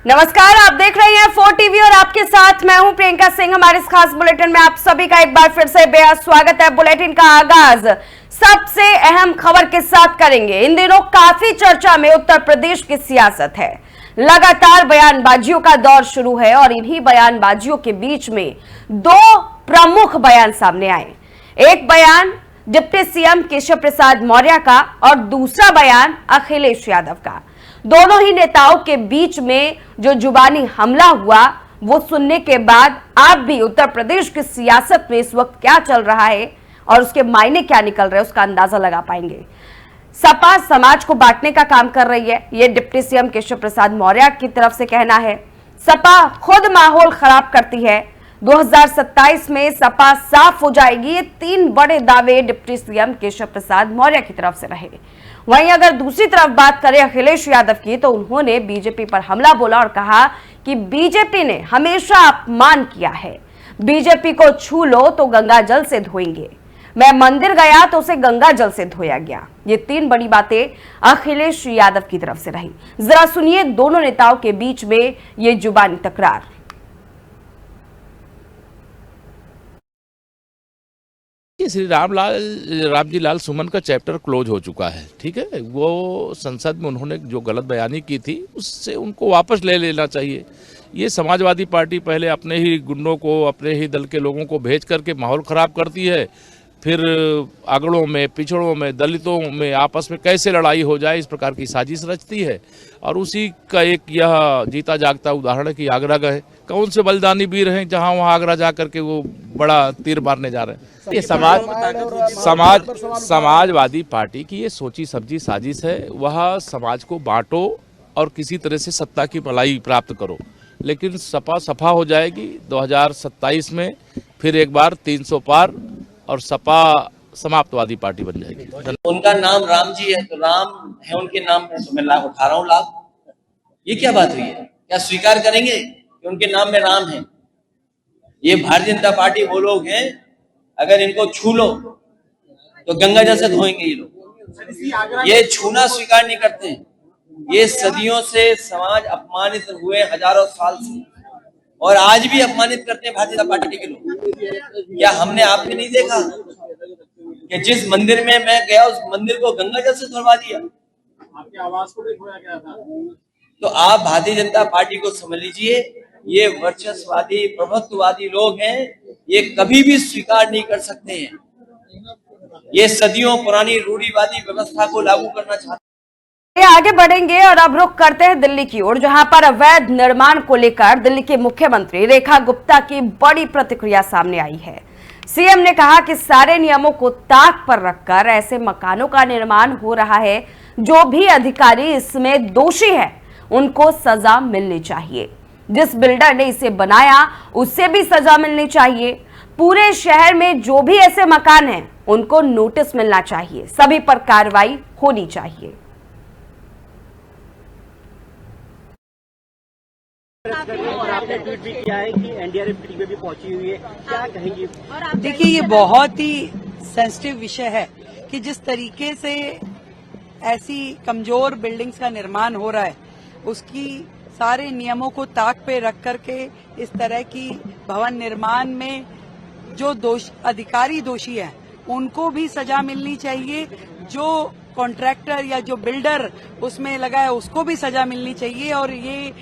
नमस्कार, आप देख रहे हैं 4 टीवी और आपके साथ मैं हूं प्रियंका सिंह। हमारे इस खास बुलेटिन में आप सभी का एक बार फिर से बेहद स्वागत है। बुलेटिन का आगाज सबसे अहम खबर के साथ करेंगे। इन दिनों काफी चर्चा में उत्तर प्रदेश की सियासत है। लगातार बयानबाजियों का दौर शुरू है और इन्हीं बयानबाजियों के बीच में दो प्रमुख बयान सामने आए। एक बयान डिप्टी सीएम केशव प्रसाद मौर्य का और दूसरा बयान अखिलेश यादव का। दोनों ही नेताओं के बीच में जो जुबानी हमला हुआ वो सुनने के बाद आप भी उत्तर प्रदेश की सियासत में इस वक्त क्या चल रहा है और उसके मायने क्या निकल रहे हैं उसका अंदाजा लगा पाएंगे। सपा समाज को बांटने का काम कर रही है, ये डिप्टी सीएम केशव प्रसाद मौर्य की तरफ से कहना है। सपा खुद माहौल खराब करती है। 2027 में सपा साफ हो जाएगी, ये तीन बड़े दावे डिप्टी सीएम केशव प्रसाद मौर्य की तरफ से रहे। वहीं अगर दूसरी तरफ बात करें अखिलेश यादव की, तो उन्होंने बीजेपी पर हमला बोला और कहा कि बीजेपी ने हमेशा अपमान किया है। बीजेपी को छू लो तो गंगा जल से धोएंगे। मैं मंदिर गया तो उसे गंगा जल से धोया गया। ये तीन बड़ी बातें अखिलेश यादव की तरफ से रही। जरा सुनिए दोनों नेताओं के बीच में ये जुबानी तकरार। श्री रामजी लाल सुमन का चैप्टर क्लोज हो चुका है। ठीक है, वो संसद में उन्होंने जो गलत बयानी की थी उससे उनको वापस ले लेना चाहिए। ये समाजवादी पार्टी पहले अपने ही गुंडों को, अपने ही दल के लोगों को भेज करके माहौल खराब करती है, फिर अगड़ों में, पिछड़ों में, दलितों में आपस में कैसे लड़ाई हो जाए इस प्रकार की साजिश रचती है। और उसी का एक यह जीता जागता उदाहरण है कि आगरा गए, कौन से बलिदानी वीर हैं जहां वहां आगरा जा करके वो बड़ा तीर मारने जा रहे हैं। ये समाजवादी पार्टी की ये सोची समझी साजिश है। वह समाज को बांटो और किसी तरह से सत्ता की भलाई प्राप्त करो, लेकिन सपा सफा हो जाएगी 2027 में। फिर एक बार 300 पार और सपा समाप्तवादी पार्टी बन जाएगी। उनका नाम राम जी है तो राम है उनके नाम में, तो मैं उठा रहा हूँ लाभ। ये क्या बात हुई है? क्या स्वीकार करेंगे कि उनके नाम में राम है? ये भारतीय जनता पार्टी वो लोग हैं, अगर इनको छू लो तो गंगा जल से धोएंगे। ये लोग ये छूना स्वीकार नहीं करते हैं। ये सदियों से समाज अपमानित हुए, हजारों साल से, और आज भी अपमानित करते हैं भारतीय जनता पार्टी के लोग। क्या हमने आपने नहीं देखा कि जिस मंदिर में मैं गया उस मंदिर को गंगा जल से धुलवा दिया? आपकी आवाज को भी धोया गया था। तो आप भारतीय जनता पार्टी को समझ लीजिए, ये वर्चस्ववादी प्रभुत्ववादी लोग हैं, ये कभी भी स्वीकार नहीं कर सकते हैं। ये सदियों पुरानी रूढ़िवादी व्यवस्था को लागू करना चाहते हैं। आगे बढ़ेंगे और अब रुख करते हैं दिल्ली की ओर, जहां पर अवैध निर्माण को लेकर दिल्ली के मुख्यमंत्री रेखा गुप्ता की बड़ी प्रतिक्रिया सामने आई है। सीएम ने कहा कि सारे नियमों को ताक पर रखकर ऐसे मकानों का निर्माण हो रहा है। जो भी अधिकारी इसमें दोषी है उनको सजा मिलनी चाहिए। जिस बिल्डर ने इसे बनाया उससे भी सजा मिलनी चाहिए। पूरे शहर में जो भी ऐसे मकान हैं उनको नोटिस मिलना चाहिए। सभी पर कार्रवाई होनी चाहिए। और आपने ट्वीट भी किया है कि एनडीआरएफ टीम भी पहुंची हुई है, क्या कहेंगे? देखिए, ये बहुत ही सेंसिटिव विषय है कि जिस तरीके से ऐसी कमजोर बिल्डिंग्स का निर्माण हो रहा है, उसकी सारे नियमों को ताक पे रख करके इस तरह की भवन निर्माण में जो अधिकारी दोषी हैं उनको भी सजा मिलनी चाहिए। जो कॉन्ट्रैक्टर या जो बिल्डर उसमें लगा है उसको भी सजा मिलनी चाहिए। और ये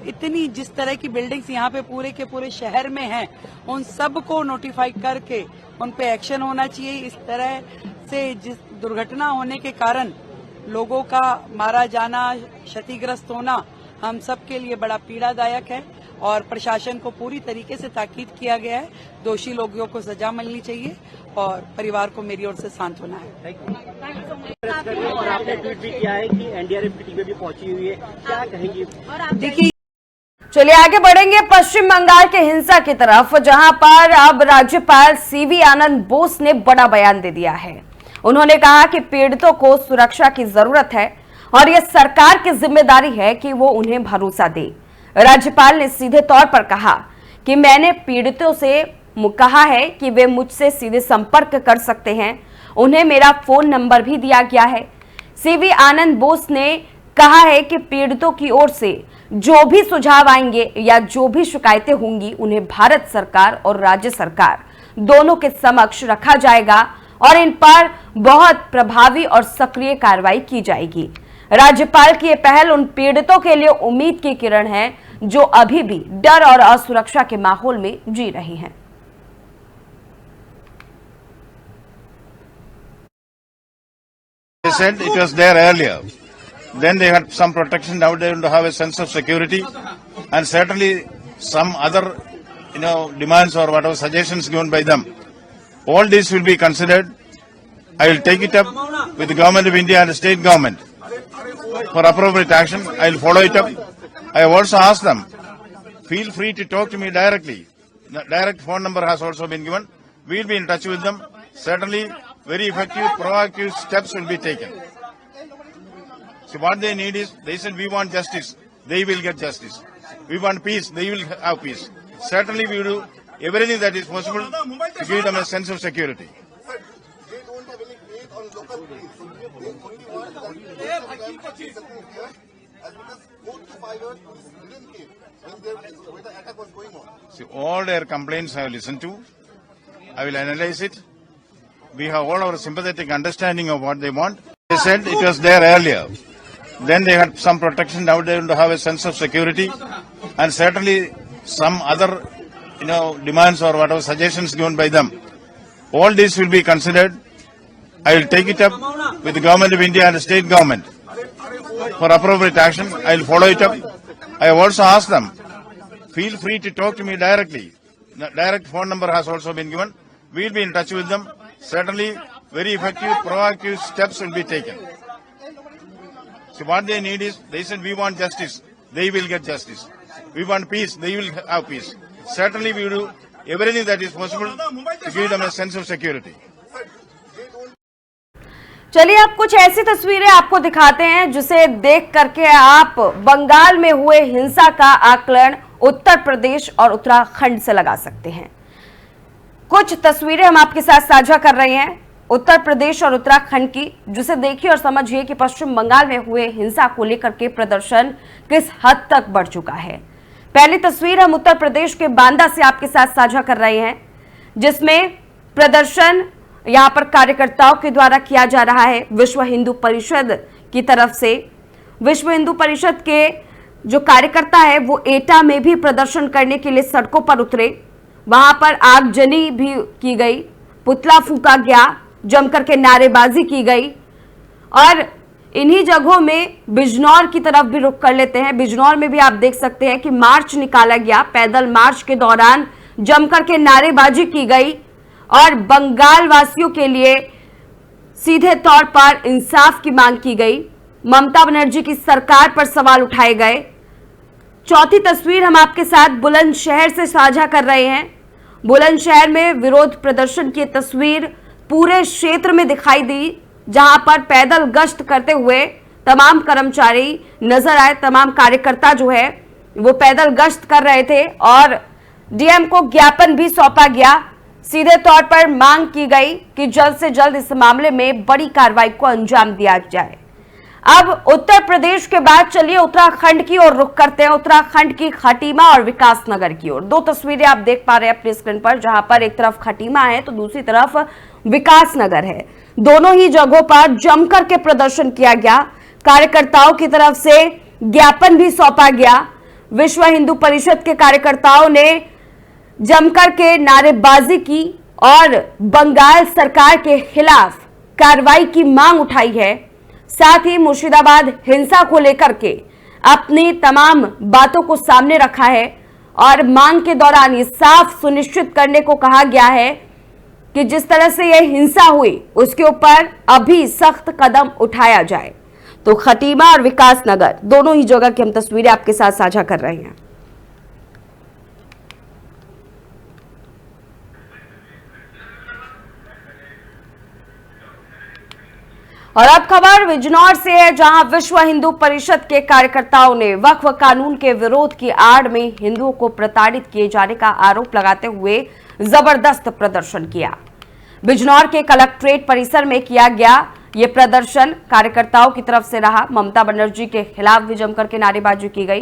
इतनी जिस तरह की बिल्डिंग्स यहाँ पे पूरे के पूरे शहर में हैं, उन सब को नोटिफाई करके उन पे एक्शन होना चाहिए। इस तरह से जिस दुर्घटना होने के कारण लोगों का मारा जाना, क्षतिग्रस्त होना हम सब के लिए बड़ा पीड़ादायक है और प्रशासन को पूरी तरीके से ताकीद किया गया है। दोषी लोगों को सजा मिलनी चाहिए और परिवार को मेरी ओर से सांत्वना है। और आपने ट्वीट भी किया है कि एनडीआरएफ की टीम भी पहुंची हुई है, क्या कहेंगे? देखिए, चलिए आगे बढ़ेंगे पश्चिम बंगाल के हिंसा की तरफ, जहां पर अब राज्यपाल सीवी आनंद बोस ने बड़ा बयान दे दिया है। उन्होंने कहा कि पीड़ितों को सुरक्षा की जरूरत है और यह सरकार की जिम्मेदारी है कि वो उन्हें भरोसा दे। राज्यपाल ने सीधे तौर पर कहा कि मैंने पीड़ितों से कहा है कि वे मुझसे सीधे संपर्क कर सकते हैं। उन्हें मेरा फोन नंबर भी दिया गया है। सीवी आनंद बोस ने कहा है कि पीड़ितों की ओर से जो भी सुझाव आएंगे या जो भी शिकायतें होंगी उन्हें भारत सरकार और राज्य सरकार दोनों के समक्ष रखा जाएगा और इन पर बहुत प्रभावी और सक्रिय कार्रवाई की जाएगी। राज्यपाल की यह पहल उन पीड़ितों के लिए उम्मीद की किरण है जो अभी भी डर और असुरक्षा के माहौल में जी रही हैं। They said it was there earlier. Then they had some protection. Now they don't have a sense of security, and certainly some other, demands or whatever suggestions given by them. All this will be considered. I will take it up with the government of India and the state government for appropriate action. I will follow it up. I have also asked them. Feel free to talk to me directly. The direct phone number has also been given. We will be in touch with them. Certainly, very effective, proactive steps will be taken. So what they need is, they said we want justice. They will get justice. We want peace. They will have peace. Certainly, we will do everything that is possible to give them a sense of security. See, all their complaints I have listened to. I will analyze it. We have all our sympathetic understanding of what they want. They said it was there earlier. Then they had some protection. Now they don't have a sense of security, and certainly some other, demands or whatever suggestions given by them. All this will be considered. I will take it up with the government of India and the state government for appropriate action. I will follow it up. I have also asked them. Feel free to talk to me directly. The direct phone number has also been given. We will be in touch with them. Certainly, very effective, proactive steps will be taken. So what they need is, they said we want justice. They will get justice. We want peace. They will have peace. Certainly, we will do everything that is possible to give them a sense of security. चलिए अब कुछ ऐसी तस्वीरें आपको दिखाते हैं जिसे देख करके आप बंगाल में हुए हिंसा का आकलन उत्तर प्रदेश और उत्तराखंड से लगा सकते हैं। कुछ तस्वीरें हम आपके साथ साझा कर रहे हैं उत्तर प्रदेश और उत्तराखंड की, जिसे देखिए और समझिए कि पश्चिम बंगाल में हुए हिंसा को लेकर के प्रदर्शन किस हद तक बढ़ चुका है। पहली तस्वीर हम उत्तर प्रदेश के बांदा से आपके साथ साझा कर रहे हैं, जिसमें प्रदर्शन यहां पर कार्यकर्ताओं के द्वारा किया जा रहा है। विश्व हिंदू परिषद की तरफ से विश्व हिंदू परिषद के जो कार्यकर्ता है वो एटा में भी प्रदर्शन करने के लिए सड़कों पर उतरे। वहां पर आगजनी भी की गई, पुतला फूंका गया, जमकर के नारेबाजी की गई और इन्हीं जगहों में बिजनौर की तरफ भी रुख कर लेते हैं। बिजनौर में भी आप देख सकते हैं कि मार्च निकाला गया। पैदल मार्च के दौरान जमकर के नारेबाजी की गई और बंगाल वासियों के लिए सीधे तौर पर इंसाफ की मांग की गई। ममता बनर्जी की सरकार पर सवाल उठाए गए। चौथी तस्वीर हम आपके साथ बुलंदशहर से साझा कर रहे हैं। बुलंदशहर में विरोध प्रदर्शन की तस्वीर पूरे क्षेत्र में दिखाई दी, जहां पर पैदल गश्त करते हुए तमाम कर्मचारी नजर आए। तमाम कार्यकर्ता जो है वो पैदल गश्त कर रहे थे और डीएम को ज्ञापन भी सौंपा गया। सीधे तौर पर मांग की गई कि जल्द से जल्द इस मामले में बड़ी कार्रवाई को अंजाम दिया जाए। अब उत्तर प्रदेश के बाद चलिए उत्तराखंड की ओर रुख करते हैं, उत्तराखंड की खटीमा और विकासनगर की ओर। दो तस्वीरें आप देख पा रहे हैं अपनी स्क्रीन पर, जहां पर एक तरफ खटीमा है तो दूसरी तरफ विकासनगर है। दोनों ही जगहों पर जमकर के प्रदर्शन किया गया। कार्यकर्ताओं की तरफ से ज्ञापन भी सौंपा गया। विश्व हिंदू परिषद के कार्यकर्ताओं ने जमकर के नारेबाजी की और बंगाल सरकार के खिलाफ कार्रवाई की मांग उठाई है। साथ ही मुर्शिदाबाद हिंसा को लेकर के अपनी तमाम बातों को सामने रखा है और मांग के दौरान ये साफ सुनिश्चित करने को कहा गया है कि जिस तरह से यह हिंसा हुई उसके ऊपर अभी सख्त कदम उठाया जाए। तो खटीमा और विकासनगर दोनों ही जगह की हम तस्वीरें आपके साथ साझा कर रहे हैं। और अब खबर बिजनौर से है, जहां विश्व हिंदू परिषद के कार्यकर्ताओं ने वक्फ कानून के विरोध की आड़ में हिंदुओं को प्रताड़ित किए जाने का आरोप लगाते हुए जबरदस्त प्रदर्शन किया। बिजनौर के कलेक्ट्रेट परिसर में किया गया ये प्रदर्शन कार्यकर्ताओं की तरफ से रहा। ममता बनर्जी के खिलाफ भी जमकर के नारेबाजी की गई।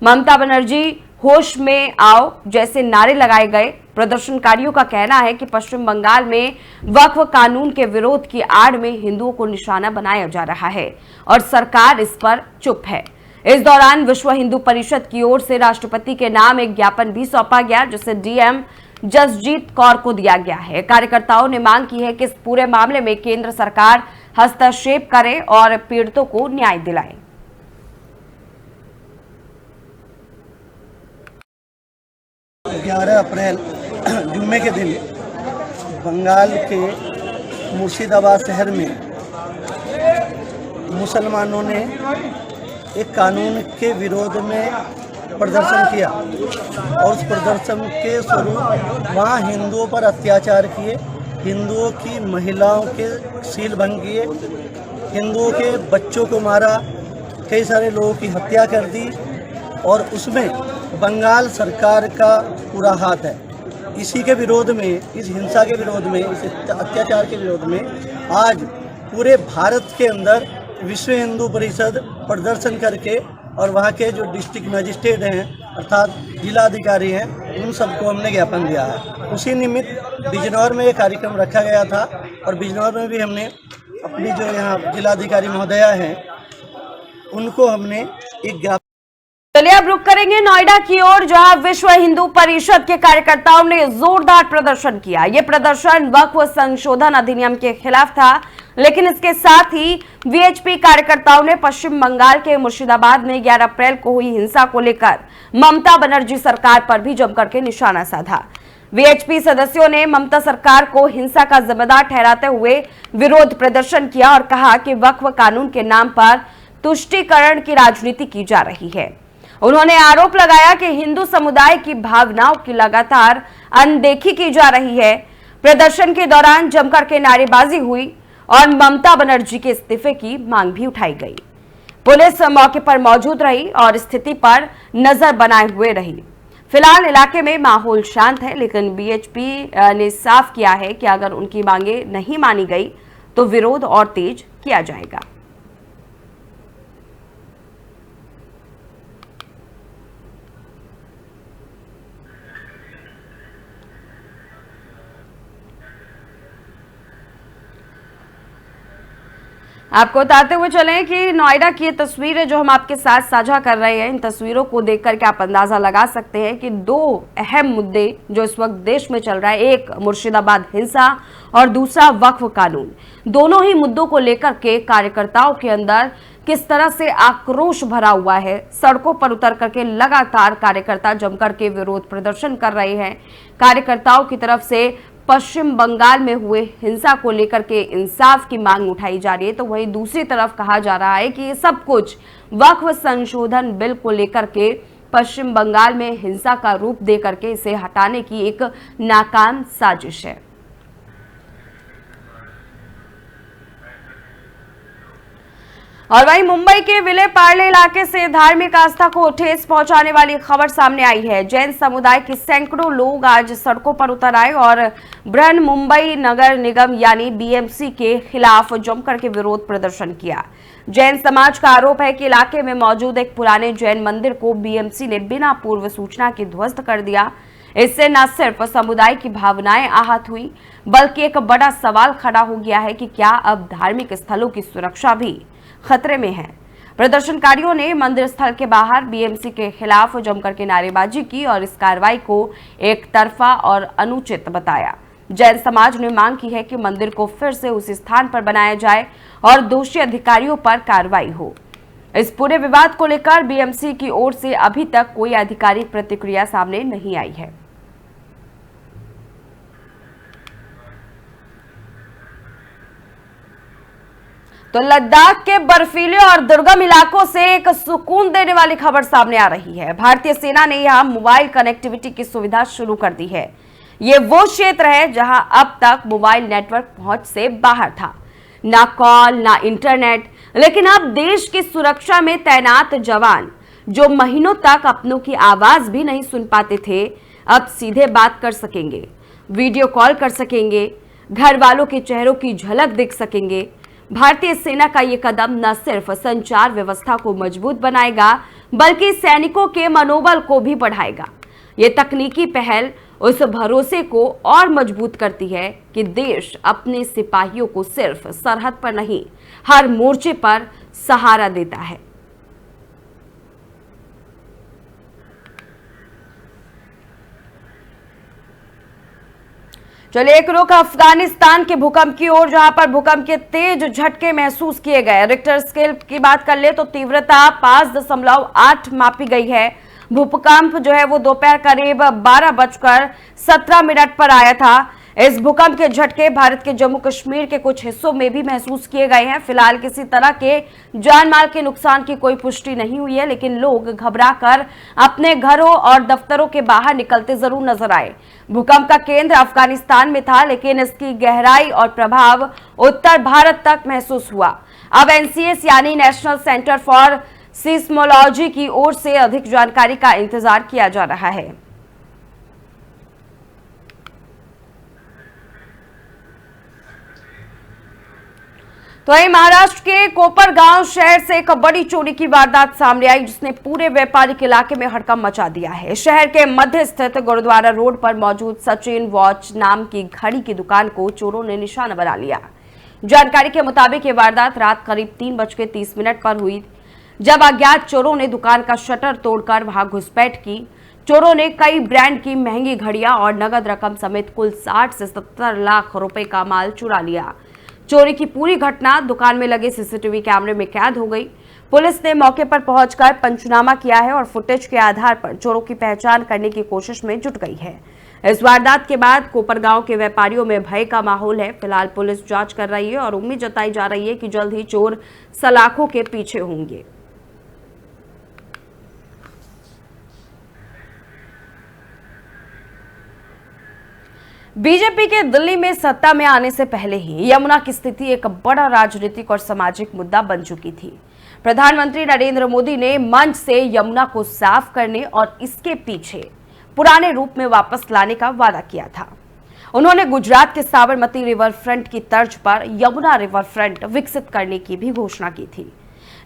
ममता बनर्जी होश में आओ जैसे नारे लगाए गए। प्रदर्शनकारियों का कहना है कि पश्चिम बंगाल में वक्फ कानून के विरोध की आड़ में हिंदुओं को निशाना बनाया जा रहा है और सरकार इस पर चुप है। इस दौरान विश्व हिंदू परिषद की ओर से राष्ट्रपति के नाम एक ज्ञापन भी सौंपा गया, जिसे डीएम जसजीत कौर को दिया गया है। कार्यकर्ताओं ने मांग की है कि इस पूरे मामले में केंद्र सरकार हस्तक्षेप करे और पीड़ितों को न्याय दिलाए। 11 अप्रैल जुम्मे के दिन बंगाल के मुर्शिदाबाद शहर में मुसलमानों ने एक कानून के विरोध में प्रदर्शन किया और उस प्रदर्शन के स्वरूप वहाँ हिंदुओं पर अत्याचार किए, हिंदुओं की महिलाओं के सील भंग किए, हिंदुओं के बच्चों को मारा, कई सारे लोगों की हत्या कर दी और उसमें बंगाल सरकार का पूरा हाथ है। इसी के विरोध में, इस हिंसा के विरोध में, इस अत्याचार के विरोध में आज पूरे भारत के अंदर विश्व हिंदू परिषद प्रदर्शन करके और वहाँ के जो डिस्ट्रिक्ट मजिस्ट्रेट हैं अर्थात जिलाधिकारी हैं, उन सबको हमने ज्ञापन दिया है। उसी निमित्त बिजनौर में ये कार्यक्रम रखा गया था और बिजनौर में भी हमने अपनी जो यहाँ जिलाधिकारी महोदया हैं उनको हमने एक ज्ञापन। चलिए अब रुक करेंगे नोएडा की ओर, जहां विश्व हिंदू परिषद के कार्यकर्ताओं ने जोरदार प्रदर्शन किया। यह प्रदर्शन वक्फ संशोधन अधिनियम के खिलाफ था, लेकिन इसके साथ ही वीएचपी कार्यकर्ताओं ने पश्चिम बंगाल के मुर्शिदाबाद में 11 अप्रैल को हुई हिंसा को लेकर ममता बनर्जी सरकार पर भी जमकर के निशाना साधा। वीएचपी सदस्यों ने ममता सरकार को हिंसा का जिम्मेदार ठहराते हुए विरोध प्रदर्शन किया और कहा कि वक्फ कानून के नाम पर तुष्टीकरण की राजनीति की जा रही है। उन्होंने आरोप लगाया कि हिंदू समुदाय की भावनाओं की लगातार अनदेखी की जा रही है। प्रदर्शन के दौरान जमकर के नारेबाजी हुई और ममता बनर्जी के इस्तीफे की मांग भी उठाई गई। पुलिस मौके पर मौजूद रही और स्थिति पर नजर बनाए हुए रही। फिलहाल इलाके में माहौल शांत है, लेकिन बीएचपी ने साफ किया है कि अगर उनकी मांगे नहीं मानी गई तो विरोध और तेज किया जाएगा। आपको बताते हुए चलें कि नोएडा की ये तस्वीरें जो हम आपके साथ साझा कर रहे हैं, इन तस्वीरों को देखकर के आप अंदाजा लगा सकते हैं कि दो अहम मुद्दे जो इस वक्त देश में चल रहा है, एक मुर्शिदाबाद हिंसा और दूसरा वक्फ कानून। दोनों ही मुद्दों को लेकर के कार्यकर्ताओं के अंदर किस तरह से आक्रोश भरा हुआ है। सड़कों पर उतर करके लगातार कार्यकर्ता जमकर के विरोध प्रदर्शन कर रहे हैं। कार्यकर्ताओं की तरफ से पश्चिम बंगाल में हुए हिंसा को लेकर के इंसाफ की मांग उठाई जा रही है, तो वहीं दूसरी तरफ कहा जा रहा है कि ये सब कुछ वक्फ संशोधन बिल को लेकर के पश्चिम बंगाल में हिंसा का रूप दे करके इसे हटाने की एक नाकाम साजिश है। और वहीं मुंबई के विले पार्ले इलाके से धार्मिक आस्था को ठेस पहुंचाने वाली खबर सामने आई है। जैन समुदाय के सैकड़ों लोग आज सड़कों पर उतर आए और बृहन मुंबई नगर निगम यानी बीएमसी के खिलाफ जमकर के विरोध प्रदर्शन किया। जैन समाज का आरोप है कि इलाके में मौजूद एक पुराने जैन मंदिर को बीएमसी ने बिना पूर्व सूचना के ध्वस्त कर दिया। इससे न सिर्फ समुदाय की भावनाएं आहत हुई, बल्कि एक बड़ा सवाल खड़ा हो गया है कि क्या अब धार्मिक स्थलों की सुरक्षा भी खतरे में है। प्रदर्शनकारियों ने मंदिर स्थल के बाहर बीएमसी के खिलाफ जमकर के नारेबाजी की और इस कार्रवाई को एक तरफा और अनुचित बताया। जैन समाज ने मांग की है कि मंदिर को फिर से उसी स्थान पर बनाया जाए और दोषी अधिकारियों पर कार्रवाई हो। इस पूरे विवाद को लेकर बीएमसी की ओर से अभी तक कोई आधिकारिक प्रतिक्रिया सामने नहीं आई है। तो लद्दाख के बर्फीले और दुर्गम इलाकों से एक सुकून देने वाली खबर सामने आ रही है। भारतीय सेना ने यहां मोबाइल कनेक्टिविटी की सुविधा शुरू कर दी है। ये वो क्षेत्र है जहां अब तक मोबाइल नेटवर्क पहुंच से बाहर था, ना कॉल ना इंटरनेट। लेकिन अब देश की सुरक्षा में तैनात जवान जो महीनों तक अपनों की आवाज भी नहीं सुन पाते थे, अब सीधे बात कर सकेंगे, वीडियो कॉल कर सकेंगे, घर वालों के चेहरों की झलक देख सकेंगे। भारतीय सेना का ये कदम न सिर्फ संचार व्यवस्था को मजबूत बनाएगा बल्कि सैनिकों के मनोबल को भी बढ़ाएगा। ये तकनीकी पहल उस भरोसे को और मजबूत करती है कि देश अपने सिपाहियों को सिर्फ सरहद पर नहीं, हर मोर्चे पर सहारा देता है। चलिए एक रुख अफगानिस्तान के भूकंप की ओर, जहां पर भूकंप के तेज झटके महसूस किए गए। रिक्टर स्केल की बात कर ले तो तीव्रता 5.8 मापी गई है। भूकंप जो है वो दोपहर करीब 12:17 पर आया था। इस भूकंप के झटके भारत के जम्मू कश्मीर के कुछ हिस्सों में भी महसूस किए गए हैं। फिलहाल किसी तरह के जान माल के नुकसान की कोई पुष्टि नहीं हुई है, लेकिन लोग घबराकर अपने घरों और दफ्तरों के बाहर निकलते जरूर नजर आए। भूकंप का केंद्र अफगानिस्तान में था, लेकिन इसकी गहराई और प्रभाव उत्तर भारत तक महसूस हुआ। अब एनसीएस यानी नेशनल सेंटर फॉर सीस्मोलॉजी की ओर से अधिक जानकारी का इंतजार किया जा रहा है। तो वहीं महाराष्ट्र के कोपरगांव शहर से एक बड़ी चोरी की वारदात सामने आई, जिसने पूरे व्यापारिक इलाके में हड़कंप मचा दिया है। शहर के मध्य स्थित गुरुद्वारा रोड पर मौजूद सचिन वॉच नाम की घड़ी की दुकान को चोरों ने निशाना बना लिया। जानकारी के मुताबिक ये वारदात रात करीब 3:30 पर हुई, जब अज्ञात चोरों ने दुकान का शटर तोड़कर वहां घुसपैठ की। चोरों ने कई ब्रांड की महंगी घड़ियां और नगद रकम समेत कुल 60 से 70 लाख रुपए का माल चुरा लिया। चोरी की पूरी घटना दुकान में लगे सीसीटीवी कैमरे में कैद हो गई। पुलिस ने मौके पर पहुंचकर पंचनामा किया है और फुटेज के आधार पर चोरों की पहचान करने की कोशिश में जुट गई है। इस वारदात के बाद कोपरगांव के व्यापारियों में भय का माहौल है। फिलहाल पुलिस जांच कर रही है और उम्मीद जताई जा रही है कि जल्द ही चोर सलाखों के पीछे होंगे। बीजेपी के दिल्ली में सत्ता में आने से पहले ही यमुना की स्थिति एक बड़ा राजनीतिक और सामाजिक मुद्दा बन चुकी थी। प्रधानमंत्री नरेंद्र मोदी ने मंच से यमुना को साफ करने और इसके पीछे पुराने रूप में वापस लाने का वादा किया था। उन्होंने गुजरात के साबरमती रिवर फ्रंट की तर्ज पर यमुना रिवर फ्रंट विकसित करने की भी घोषणा की थी।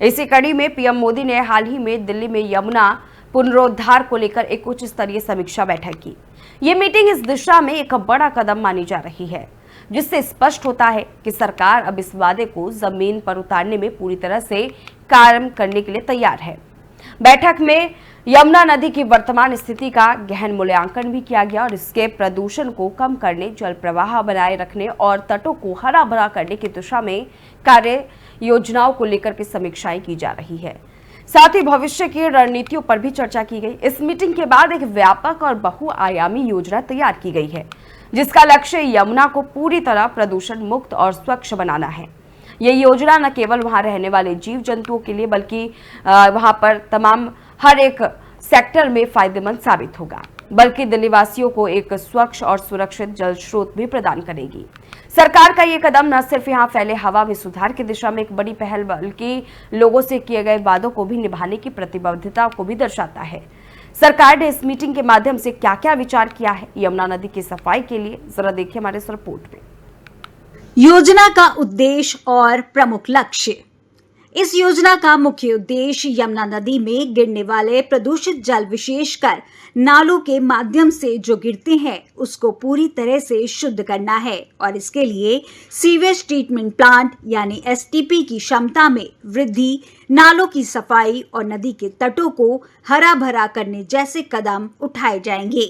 इसी कड़ी में पीएम मोदी ने हाल ही में दिल्ली में यमुना पुनरोद्धार को लेकर एक उच्च स्तरीय समीक्षा बैठक की। ये मीटिंग इस दिशा में एक बड़ा कदम मानी जा रही है, जिससे स्पष्ट होता है कि सरकार अब इस वादे को जमीन पर उतारने में पूरी तरह से काम करने के लिए तैयार है। बैठक में यमुना नदी की वर्तमान स्थिति का गहन मूल्यांकन भी किया गया और इसके प्रदूषण को कम करने, जल प्रवाह बनाए रखने और तटों को हरा भरा करने की दिशा में कार्य योजनाओं को लेकर के समीक्षाएं की जा रही है। साथ ही भविष्य की रणनीतियों पर भी चर्चा की गई। इस मीटिंग के बाद एक व्यापक और बहुआयामी योजना तैयार की गई है, जिसका लक्ष्य यमुना को पूरी तरह प्रदूषण मुक्त और स्वच्छ बनाना है। ये योजना न केवल वहां रहने वाले जीव जंतुओं के लिए बल्कि वहां पर तमाम हर एक सेक्टर में फायदेमंद साबित होगा, बल्कि दिल्ली वासियों को एक स्वच्छ और सुरक्षित जल स्रोत भी प्रदान करेगी। सरकार का ये कदम न सिर्फ यहाँ फैले हवा में सुधार की दिशा में एक बड़ी पहल, बल्कि लोगों से किए गए वादों को भी निभाने की प्रतिबद्धता को भी दर्शाता है। सरकार ने इस मीटिंग के माध्यम से क्या क्या विचार किया है यमुना नदी की सफाई के लिए, जरा देखिए हमारे इस रिपोर्ट में। योजना का उद्देश्य और प्रमुख लक्ष्य। इस योजना का मुख्य उद्देश्य यमुना नदी में गिरने वाले प्रदूषित जल, विशेषकर नालों के माध्यम से जो गिरते हैं, उसको पूरी तरह से शुद्ध करना है और इसके लिए सीवेज ट्रीटमेंट प्लांट यानी एसटीपी की क्षमता में वृद्धि, नालों की सफाई और नदी के तटों को हरा भरा करने जैसे कदम उठाए जाएंगे।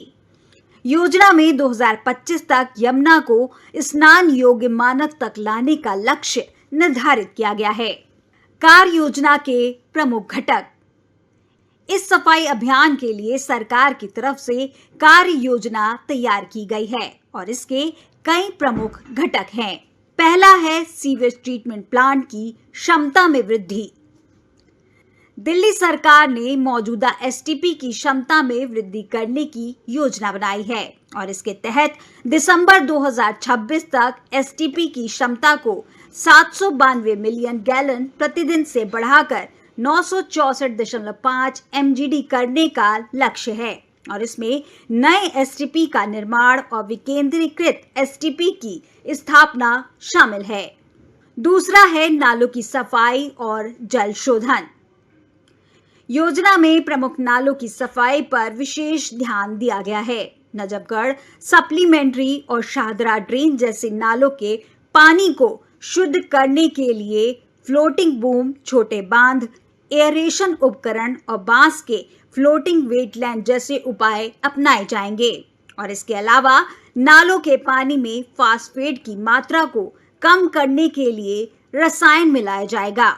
योजना में 2025 तक यमुना को स्नान योग्य मानक तक लाने का लक्ष्य निर्धारित किया गया है। कार्य योजना के प्रमुख घटक। इस सफाई अभियान के लिए सरकार की तरफ से कार्य योजना तैयार की गई है और इसके कई प्रमुख घटक हैं। पहला है सीवेज ट्रीटमेंट प्लांट की क्षमता में वृद्धि। दिल्ली सरकार ने मौजूदा एसटीपी की क्षमता में वृद्धि करने की योजना बनाई है और इसके तहत दिसंबर 2026 तक एसटीपी की क्षमता को 792 मिलियन गैलन प्रतिदिन से बढ़ाकर 964.5 MGD करने का लक्ष्य है और इसमें नए एसटीपी का निर्माण और विकेंद्रीकृत एसटीपी की स्थापना शामिल है। दूसरा है नालों की सफाई और जल शोधन। योजना में प्रमुख नालों की सफाई पर विशेष ध्यान दिया गया है। नजफगढ़, सप्लीमेंट्री और शाहदरा ड्रेन जैसे नालों के पानी को शुद्ध करने के लिए फ्लोटिंग बूम, छोटे बांध, एयरेशन उपकरण और बांस के फ्लोटिंग वेटलैंड जैसे उपाय अपनाए जाएंगे। और इसके अलावा नालों के पानी में फास्फेट की मात्रा को कम करने के लिए रसायन मिलाया जाएगा।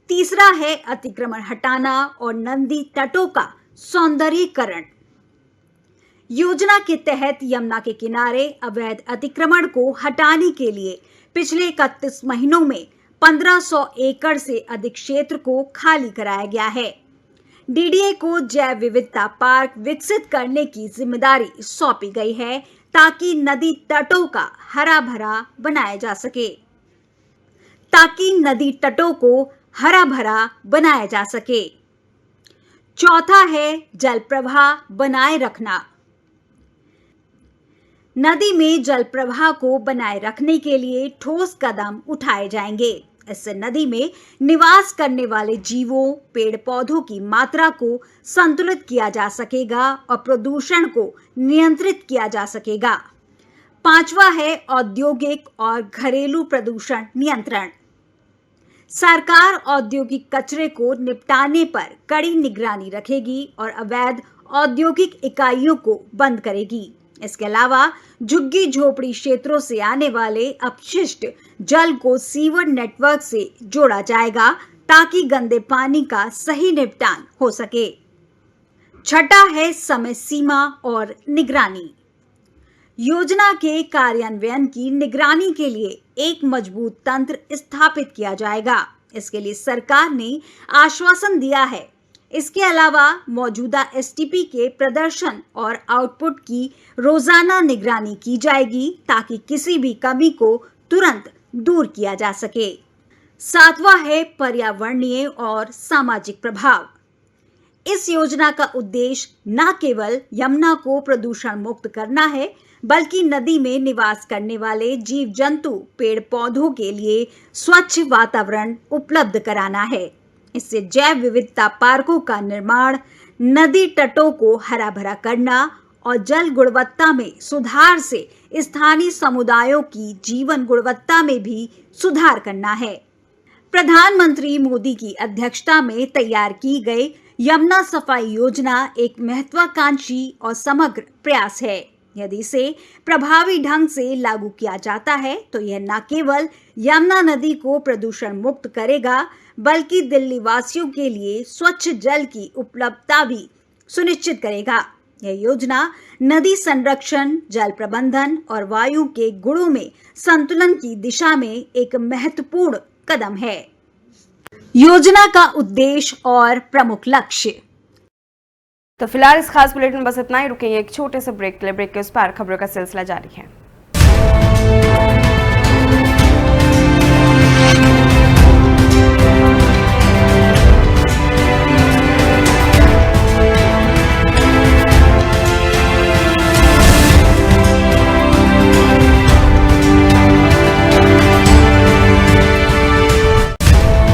तीसरा है अतिक्रमण हटाना और नदी तटों का सौंदर्यीकरण। योजना के तहत यमुना के किनारे अवैध अतिक्रमण को हटाने के लिए पिछले 31 महीनों में 1500 एकड़ से अधिक क्षेत्र को खाली कराया गया है। डीडीए को जैव विविधता पार्क विकसित करने की जिम्मेदारी सौंपी गई है ताकि नदी तटों का हरा भरा बनाया जा सके। चौथा है जल प्रवाह बनाए रखना। नदी में जल प्रवाह को बनाए रखने के लिए ठोस कदम उठाए जाएंगे। इससे नदी में निवास करने वाले जीवों, पेड़ पौधों की मात्रा को संतुलित किया जा सकेगा और प्रदूषण को नियंत्रित किया जा सकेगा। पांचवा है औद्योगिक और घरेलू प्रदूषण नियंत्रण। सरकार औद्योगिक कचरे को निपटाने पर कड़ी निगरानी रखेगी और अवैध औद्योगिक इकाइयों को बंद करेगी। इसके अलावा झुग्गी झोपड़ी क्षेत्रों से आने वाले अपशिष्ट जल को सीवर नेटवर्क से जोड़ा जाएगा ताकि गंदे पानी का सही निपटान हो सके। छठा है समय सीमा और निगरानी। योजना के कार्यान्वयन की निगरानी के लिए एक मजबूत तंत्र स्थापित किया जाएगा। इसके लिए सरकार ने आश्वासन दिया है। इसके अलावा मौजूदा एसटीपी के प्रदर्शन और आउटपुट की रोजाना निगरानी की जाएगी ताकि किसी भी कमी को तुरंत दूर किया जा सके। सातवां है पर्यावरणीय और सामाजिक प्रभाव। इस योजना का उद्देश्य न केवल यमुना को प्रदूषण मुक्त करना है, बल्कि नदी में निवास करने वाले जीव जंतु, पेड़ पौधों के लिए स्वच्छ वातावरण उपलब्ध कराना है। इससे जैव विविधता पार्कों का निर्माण, नदी तटों को हरा भरा करना और जल गुणवत्ता में सुधार से स्थानीय समुदायों की जीवन गुणवत्ता में भी सुधार करना है। प्रधानमंत्री मोदी की अध्यक्षता में तैयार की गई यमुना सफाई योजना एक महत्वाकांक्षी और समग्र प्रयास है। यदि इसे प्रभावी ढंग से लागू किया जाता है तो यह न केवल यमुना नदी को प्रदूषण मुक्त करेगा, बल्कि दिल्ली वासियों के लिए स्वच्छ जल की उपलब्धता भी सुनिश्चित करेगा। यह योजना नदी संरक्षण, जल प्रबंधन और वायु के गुणों में संतुलन की दिशा में एक महत्वपूर्ण कदम है। योजना का उद्देश्य और प्रमुख लक्ष्य। तो फिलहाल इस खास बुलेटिन में बस इतना ही। रुकेंगे एक छोटे से ब्रेक के लिए। ब्रेक के उस पार खबरों का सिलसिला जारी है।